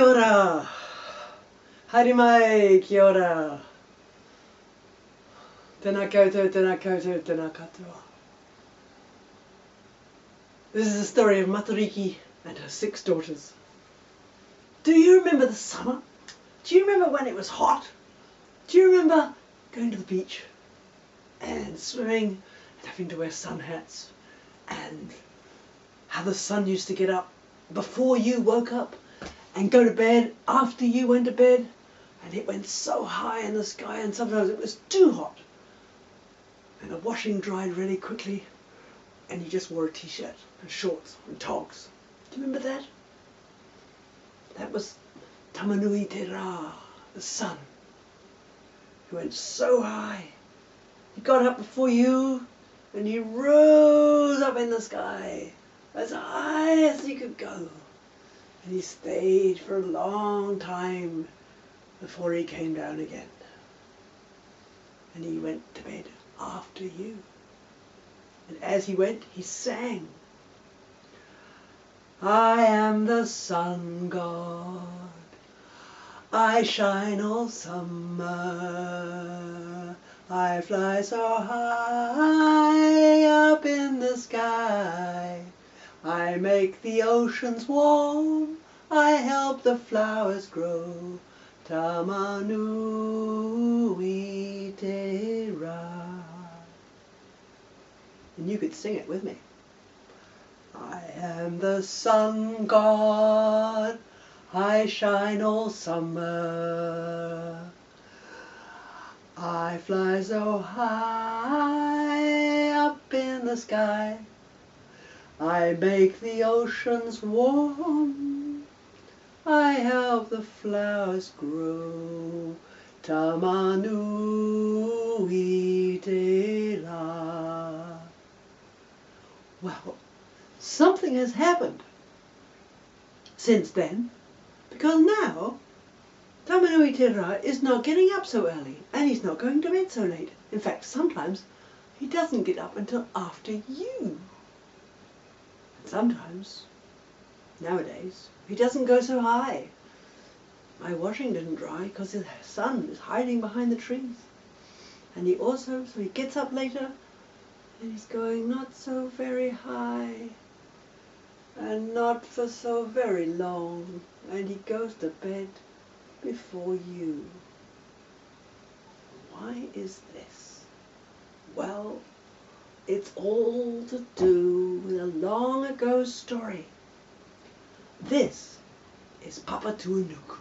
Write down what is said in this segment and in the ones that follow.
Kia ora. Haere mai, kia ora. Tēnā koutou, tēnā koutou, tēnā katoa. This is the story of Matariki and her 6 daughters. Do you remember the summer? Do you remember when it was hot? Do you remember going to the beach and swimming and having to wear sun hats, and how the sun used to get up before you woke up and go to bed after you went to bed, and it went so high in the sky, and sometimes it was too hot and the washing dried really quickly and you just wore a t-shirt and shorts and togs. Do you remember that? That was Tamanui Te Rā, the sun. He went so high. He got up before you and he rose up in the sky as high as he could go. And he stayed for a long time before he came down again. And he went to bed after you. And as he went, he sang. I am the sun god. I shine all summer. I fly so high up in the sky. I make the oceans warm. I help the flowers grow. Tamanui Te Rā. And you could sing it with me. I am the sun god. I shine all summer. I fly so high up in the sky. I make the oceans warm. I help the flowers grow. Tamanui Te Rā. Well, something has happened since then, because now Tamanui Te Rā is not getting up so early, and he's not going to bed so late. In fact, sometimes he doesn't get up until after you. And sometimes, nowadays, he doesn't go so high. My washing didn't dry because the sun is hiding behind the trees. And he also, so he gets up later, and he's going not so very high, and not for so very long, and he goes to bed before you. Why is this? Well, it's all to do with a long ago story. This is Papa Tuanuku.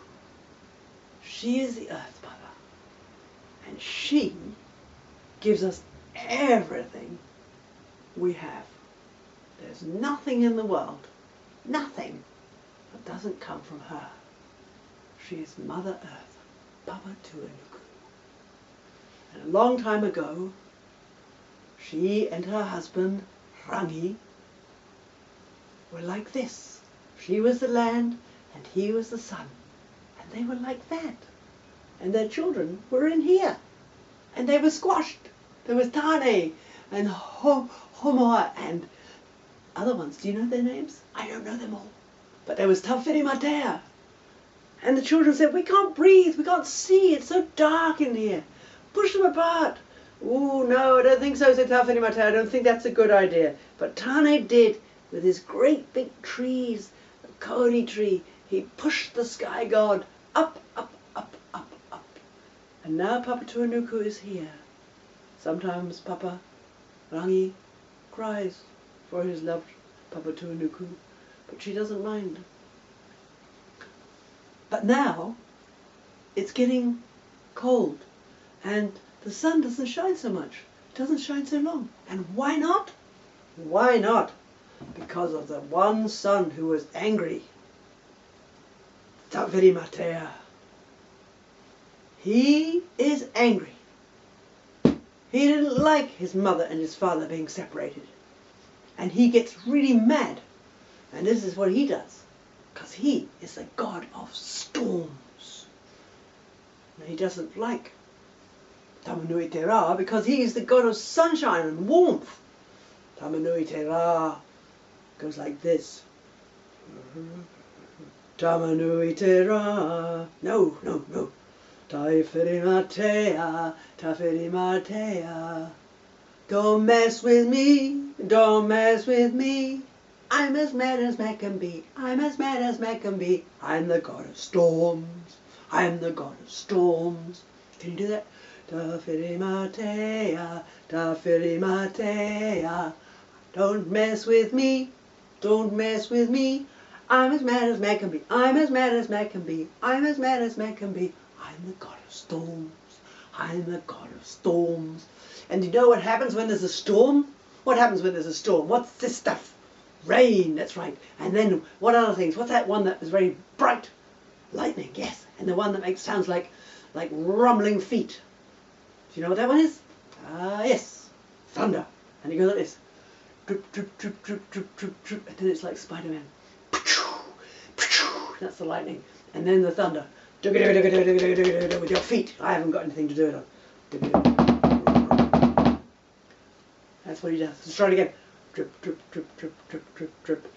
She is the Earth Mother, and she gives us everything we have. There's nothing in the world, nothing, that doesn't come from her. She is Mother Earth, Papa Tuanuku. And a long time ago, she and her husband, Rangi, were like this. She was the land and he was the sun. And they were like that. And their children were in here. And they were squashed. There was Tane and Homoa and other ones. Do you know their names? I don't know them all. But there was Tawhiri Matea. And the children said, we can't breathe, we can't see, it's so dark in here. Push them apart. Oh, no, I don't think so, said Tawhiri Matea. I don't think that's a good idea. But Tane did, with his great big trees, the kauri tree. He pushed the sky god up, up, up, up, up. And now Papa Tuanuku is here. Sometimes Papa Rangi cries for his loved Papa Tuanuku, but she doesn't mind. But now it's getting cold and the sun doesn't shine so much. It doesn't shine so long. And why not? Why not? Because of the one son who was angry. Tawhiri Matea. He is angry. He didn't like his mother and his father being separated. And he gets really mad. And this is what he does. Because he is the god of storms. And he doesn't like Tamanui Te Rā because he is the god of sunshine and warmth. Tamanui Te Rā goes like this. Tamanui te rā. No, no, no. Tawhirimatea, tawhirimatea. Don't mess with me, don't mess with me. I'm as mad as Mac can be, I'm as mad as Mac can be. I'm the god of storms, I'm the god of storms. Can you do that? Tawhirimatea, tawhirimatea. Don't mess with me, don't mess with me. I'm as mad as Mac can be, I'm as mad as Mac can be, I'm as mad as Mac can be. I'm the god of storms, I'm the god of storms. And you know what happens when there's a storm? What happens when there's a storm? What's this stuff? Rain, that's right. And then what other things? What's that one that is very bright? Lightning, yes. And the one that makes sounds like rumbling feet. Do you know what that one is? Yes. Thunder. And it goes like this. Drip, drip, drip, drip, drip, drip, drip. And then it's like Spider-Man. That's the lightning. And then the thunder. With your feet. I haven't got anything to do it on. That's what he does. Let's try it again. Drip, drip, drip, drip, drip, drip, drip.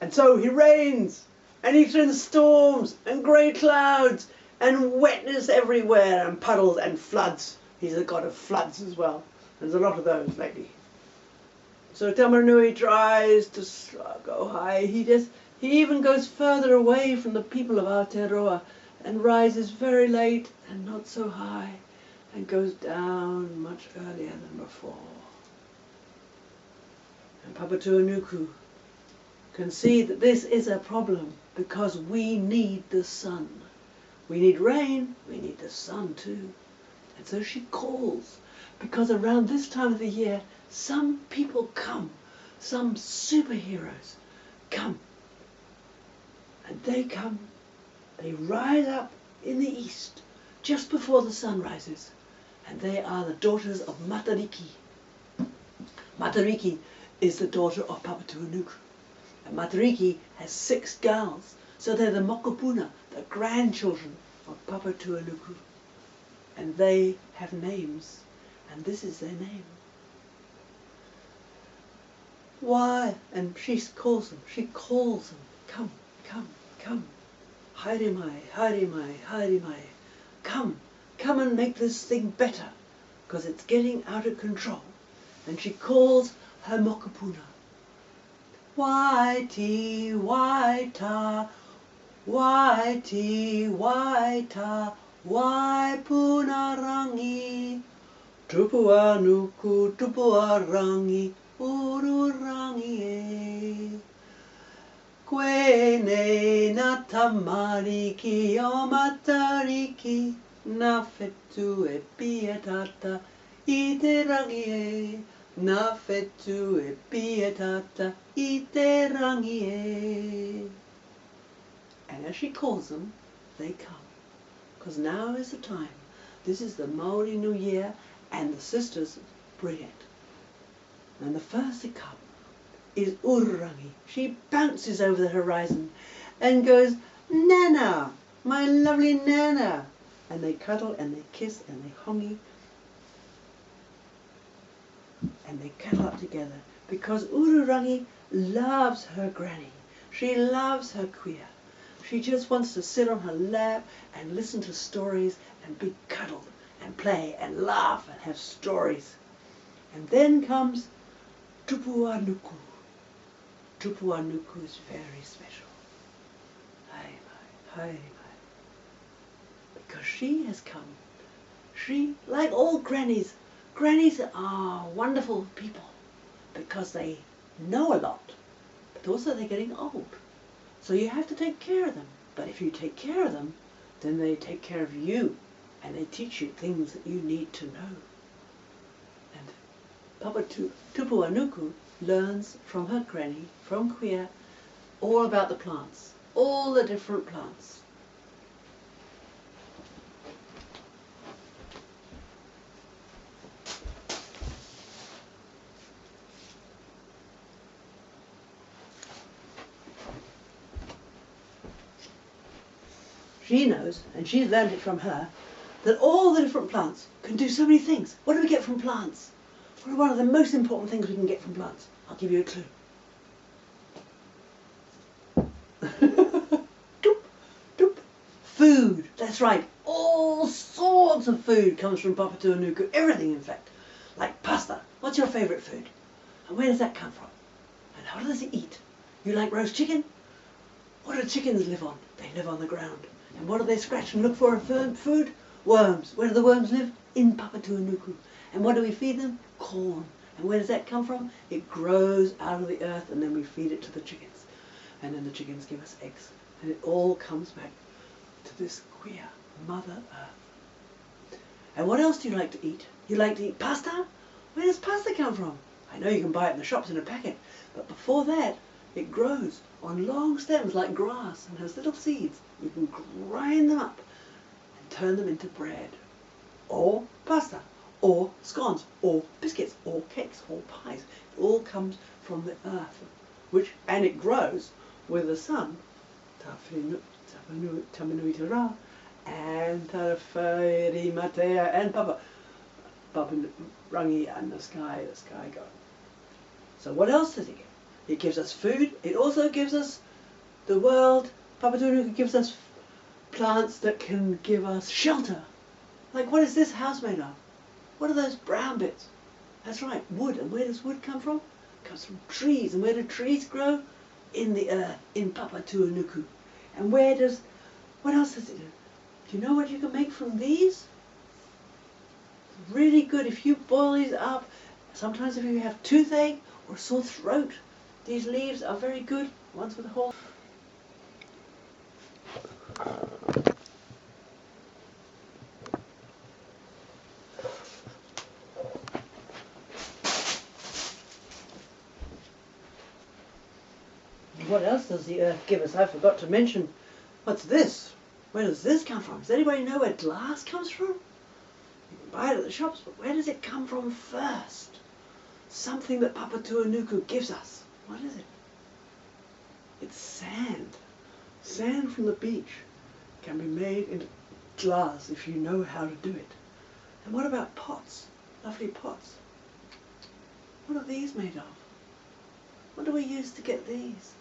And so he rains, and he throws storms, and grey clouds, and wetness everywhere, and puddles, and floods. He's the god of floods as well. There's a lot of those lately. So Tamanui tries to go high. He even goes further away from the people of Aotearoa and rises very late and not so high and goes down much earlier than before. And Papatuanuku can see that this is a problem because we need the sun. We need rain, we need the sun too. And so she calls because around this time of the year some people come, some superheroes come. And they come, they rise up in the east just before the sun rises. And they are the daughters of Matariki. Matariki is the daughter of Papatuanuku. And Matariki has 6 girls. So they're the Mokopuna, the grandchildren of Papatuanuku. And they have names. And this is their name. Why? And she calls them. Come, come, come. Haere mai. Come and make this thing better. Because it's getting out of control. And she calls her Mokopuna. Waiti, waita, waiti, waita, waipunarangi. Tupuanuku, tupuarangi, ururangi e. Kwene na tamariki o matariki, na fetu e pietata, I te rangi e. Na fetu e pietata, I te rangi e. And as she calls them, they come. Because now is the time. This is the Maori New Year, and the sisters bring it. And the first to come is Ururangi. She bounces over the horizon and goes, Nana, my lovely Nana. And they cuddle and they kiss and they hongi. And they cuddle up together because Ururangi loves her granny. She loves her kuia. She just wants to sit on her lap and listen to stories and be cuddled and play and laugh and have stories. And then comes Tupuanuku. Tupuanuku is very special. Haere mai. Because she has come. She, like all grannies are wonderful people because they know a lot, but also they're getting old. So you have to take care of them. But if you take care of them, then they take care of you and they teach you things that you need to know. And Tupuanuku learns from her granny, from Kuia, all about the plants, all the different plants. She knows, and she's learned it from her, that all the different plants can do so many things. What do we get from plants? What are one of the most important things we can get from plants? I'll give you a clue. Doop, doop. Food. That's right. All sorts of food comes from Papatūānuku. Everything, in fact. Like pasta. What's your favourite food? And where does that come from? And how does it eat? You like roast chicken? What do chickens live on? They live on the ground. And what do they scratch and look for in food? Worms. Where do the worms live? In Papatūānuku. And what do we feed them? Corn. And where does that come from? It grows out of the earth, and then we feed it to the chickens. And then the chickens give us eggs. And it all comes back to this queer Mother Earth. And what else do you like to eat? You like to eat pasta? Where does pasta come from? I know you can buy it in the shops in a packet, but before that, it grows on long stems like grass and has little seeds. You can grind them up and turn them into bread, or pasta, or scones, or biscuits, or cakes, or pies. It all comes from the earth, and it grows with the sun, Tamanuitara, and Tawhiri Matea, and Papa Rangi, and the sky god. So what else does it give? It gives us food. It also gives us the world. Papatūānuku gives us plants that can give us shelter. Like, what is this house made of? What are those brown bits? That's right, wood. And where does wood come from? It comes from trees. And where do trees grow? In the earth, in Papatūānuku. And what else does it do? Do you know what you can make from these? It's really good if you boil these up. Sometimes if you have toothache or sore throat, these leaves are very good. Ones with a whole... What else does the earth give us? I forgot to mention. What's this? Where does this come from? Does anybody know where glass comes from? You can buy it at the shops, but where does it come from first? Something that Papatūānuku gives us. What is it? It's sand. Sand from the beach can be made into glass if you know how to do it. And what about pots? Lovely pots. What are these made of? What do we use to get these?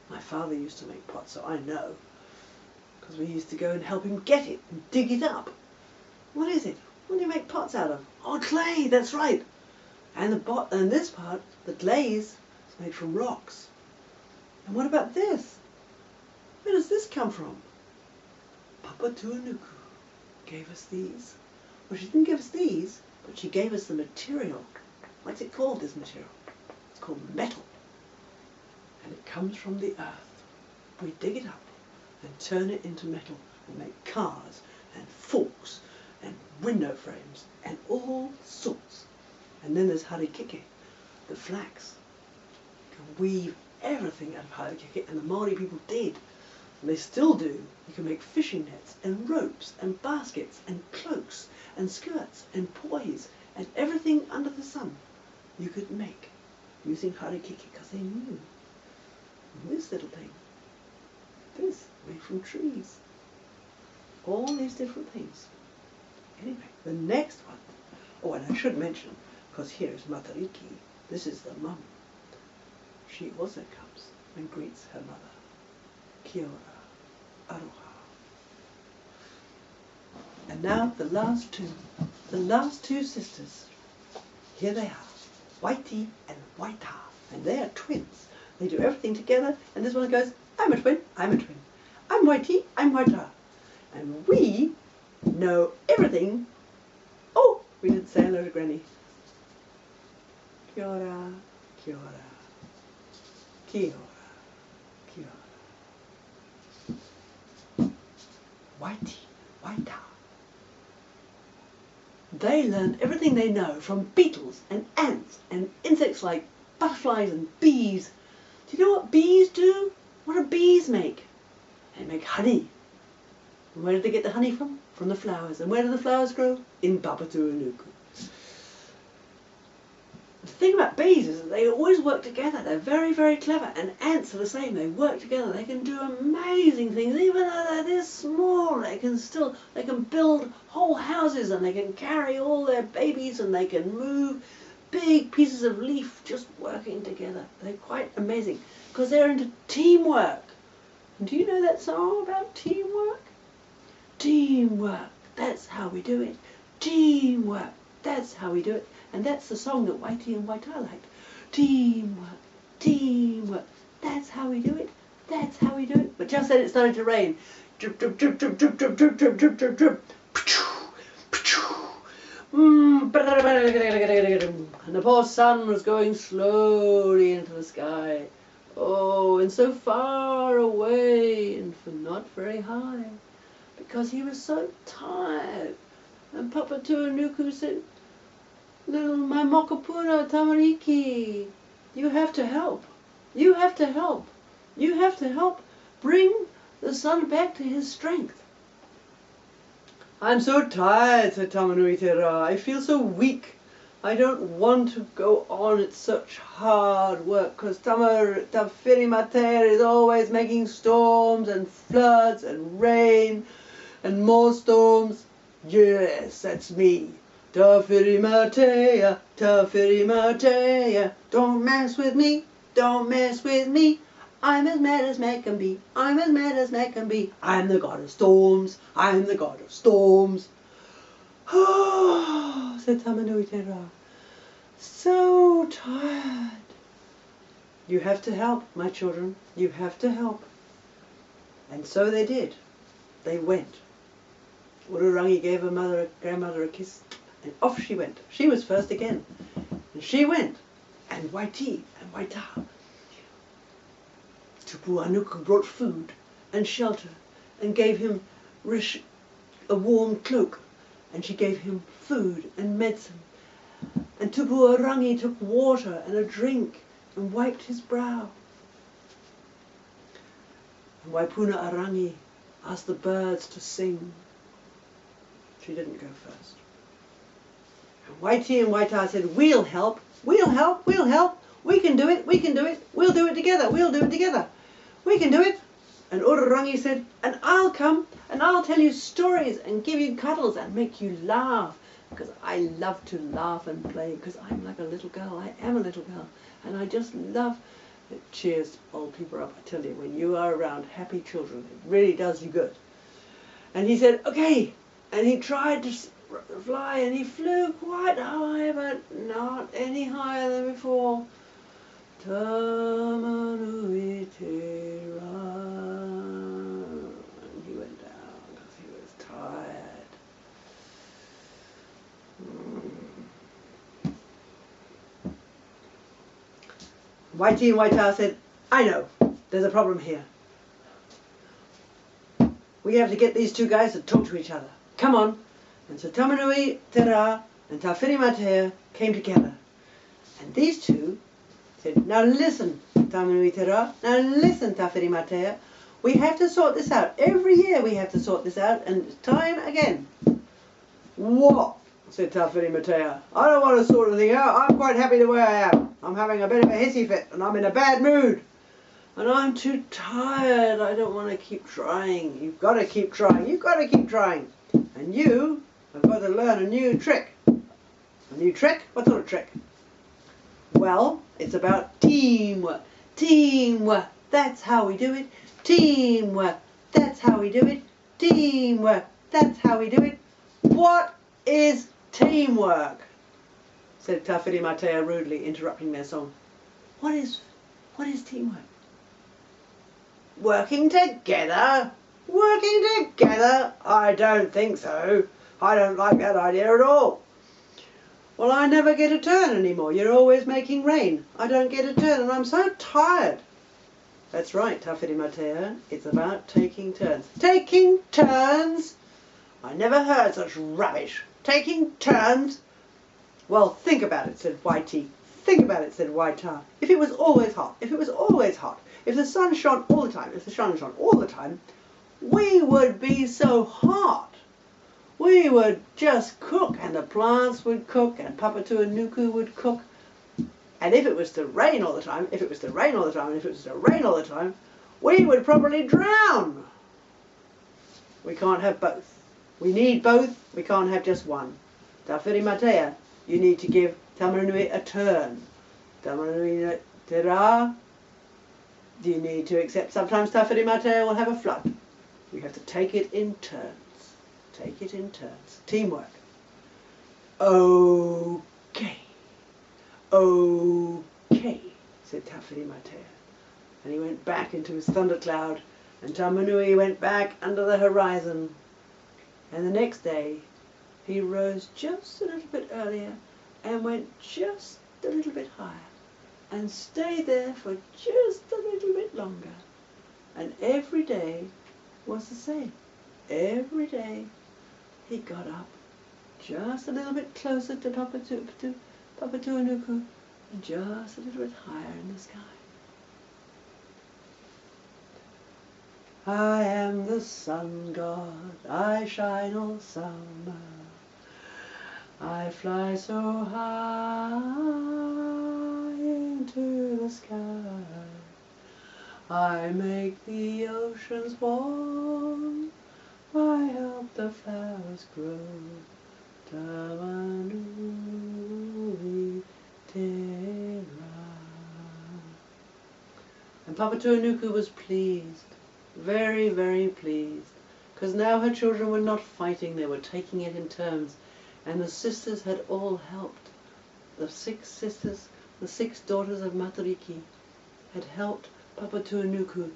My father used to make pots, so I know. Because we used to go and help him get it and dig it up. What is it? What do you make pots out of? Oh, clay, that's right. And this part, the glaze, is made from rocks. And what about this? Where does this come from? Papatūānuku gave us these. Well, she didn't give us these, but she gave us the material. What's it called, this material? It's called metal. And it comes from the earth. We dig it up and turn it into metal and make cars and forks and window frames and all sorts. And then there's harikeke, the flax. You can weave everything out of harikeke, and the Māori people did. And they still do. You can make fishing nets and ropes and baskets and cloaks and skirts and pois and everything under the sun you could make using harikeke because they knew. And this little thing, this made from trees. All these different things. Anyway, the next one. Oh, and I should mention, because here is Matariki. This is the mum. She also comes and greets her mother. Kia ora, aroha. And now the last two sisters. Here they are, Whitey and Waita, and they are twins. They do everything together, and this one goes, I'm a twin, I'm a twin. I'm Whitey, I'm Waita. And we know everything. Oh, we didn't say hello to Granny. Kia ora, kia ora, kia ora, kia ora. Whitey, Waita. They learn everything they know from beetles and ants and insects like butterflies and bees. Do you know what bees do? What do bees make? They make honey. And where did they get the honey from? From the flowers. And where do the flowers grow? In Papatūānuku. The thing about bees is that they always work together. They're very, very clever. And ants are the same. They work together. They can do amazing things. Even though they're this small, they can build whole houses, and they can carry all their babies, and they can move big pieces of leaf just working together. They're quite amazing because they're into teamwork. And do you know that song about teamwork? Teamwork, that's how we do it. Teamwork, that's how we do it. And that's the song that Whitey and White Eye liked. Teamwork, teamwork, that's how we do it. That's how we do it. But just then it started to rain. Drip, drip, drip, drip, drip, drip, drip, drip, drip, drip, drip. And the poor sun was going slowly into the sky. Oh, and so far away and not very high, because he was so tired. And Papa Tuanuku said, "Little my mokopuna Tamariki, you have to help. You have to help. You have to help bring the sun back to his strength." "I'm so tired," said Tamanui Tera. "I feel so weak. I don't want to go on. It's such hard work, because Tawhiri Mater is always making storms and floods and rain and more storms." "Yes, that's me. Tawhiri Mater, Tawhiri Mater. Don't mess with me, don't mess with me. I'm as mad as mad can be. I'm as mad as mad can be. I'm the god of storms. I'm the god of storms." "Oh," said Tamanui Tera. "So tired." "You have to help, my children. You have to help." And so they did. They went. Ururangi gave her grandmother a kiss, and off she went. She was first again. And she went. And Waiti and Waita. Tupuanuku brought food and shelter and gave him a warm cloak, and she gave him food and medicine. And Tupuarangi took water and a drink and wiped his brow. And Waipuna Arangi asked the birds to sing. She didn't go first. And Waiti and Waita said, "We'll help, we'll help, we'll help. We can do it, we can do it. We'll do it together, we'll do it together. We can do it." And Ururangi said, "And I'll come and I'll tell you stories and give you cuddles and make you laugh, because I love to laugh and play, because I'm like a little girl. I am a little girl, and I just love." It cheers old people up, I tell you. When you are around happy children, it really does you good. And he said, "Okay." And he tried to fly, and he flew quite high, but not any higher than before. Tamanui Tera. And he went down because he was tired. Waiti and Waita said, "I know, there's a problem here. We have to get these two guys to talk to each other. Come on." And so Tamanui Tera and Tawhiri Mater came together. And these two said, "Now listen, Tamanui Tera. Now listen, Tawhiri Mater. We have to sort this out. Every year we have to sort this out, and it's time again." "What?" said Tawhiri Mater. "I don't want to sort anything out. I'm quite happy the way I am. I'm having a bit of a hissy fit, and I'm in a bad mood. And I'm too tired. I don't want to keep trying." "You've got to keep trying. You've got to keep trying. And you have got to learn a new trick." "A new trick? What sort of trick?" "Well, it's about teamwork. Teamwork, that's how we do it. Teamwork, that's how we do it. Teamwork, that's how we do it." "What is teamwork?" said Tawhiri Mater rudely, interrupting their song. What is teamwork?" "Working together? Working together? I don't think so. I don't like that idea at all." "Well, I never get a turn anymore. You're always making rain. I don't get a turn, and I'm so tired." "That's right, Tawhiri Mater. It's about taking turns." "Taking turns? I never heard such rubbish. Taking turns?" "Well, think about it," said Waiti. "Think about it," said Waita. "If it was always hot, if it was always hot, if the sun shone all the time, if the sun shone all the time, we would be so hot. We would just cook, and the plants would cook, and Papa Tuanuku would cook. And if it was to rain all the time, if it was to rain all the time, and if it was to rain all the time, we would probably drown. We can't have both. We need both. We can't have just one. Tawhiri Mater, You need to give Tamanui a turn. Tamanui te rā. You need to accept sometimes Tawhiri Matea will have a flood. You have to take it in turns. Take it in turns. Teamwork. Okay. Okay, said Tawhiri Matea. And he went back into his thundercloud, and Tamanui went back under the horizon. And the next day he rose just a little bit earlier and went just a little bit higher and stayed there for just a little bit longer. And every day was the same. Every day he got up just a little bit closer to Papatuanuku and just a little bit higher in the sky. I am the sun god, I shine all summer. I fly so high into the sky. I make the oceans warm, I help the flowers grow. Tamanui te rā. And Papatuanuku was pleased, very, very pleased, because now her children were not fighting, they were taking it in turns. And the sisters had all helped. The 6 sisters, the 6 daughters of Matariki, had helped Papatuanuku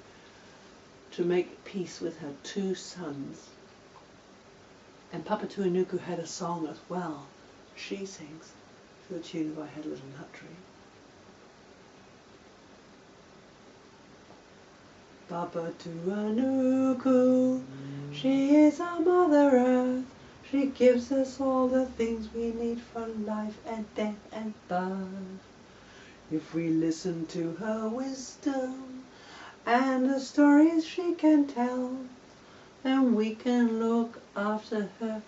to make peace with her 2 sons. And Papatuanuku had a song as well. She sings to the tune of I Had a Little Nut Tree. Papatuanuku, she is our Mother Earth. She gives us all the things we need for life and death and birth. If we listen to her wisdom and the stories she can tell, then we can look after her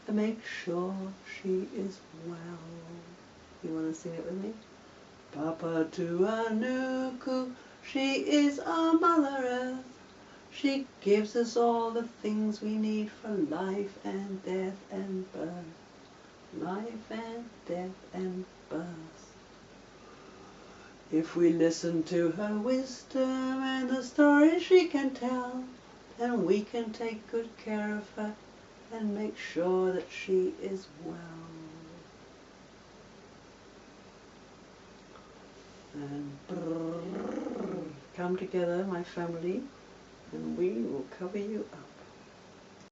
and make sure she is well. You want to sing it with me? Papatuanuku, she is our Mother Earth. She gives us all the things we need for life and death and birth. Life and death and birth. If we listen to her wisdom and the stories she can tell, then we can take good care of her and make sure that she is well. And come together, my family, and we will cover you up.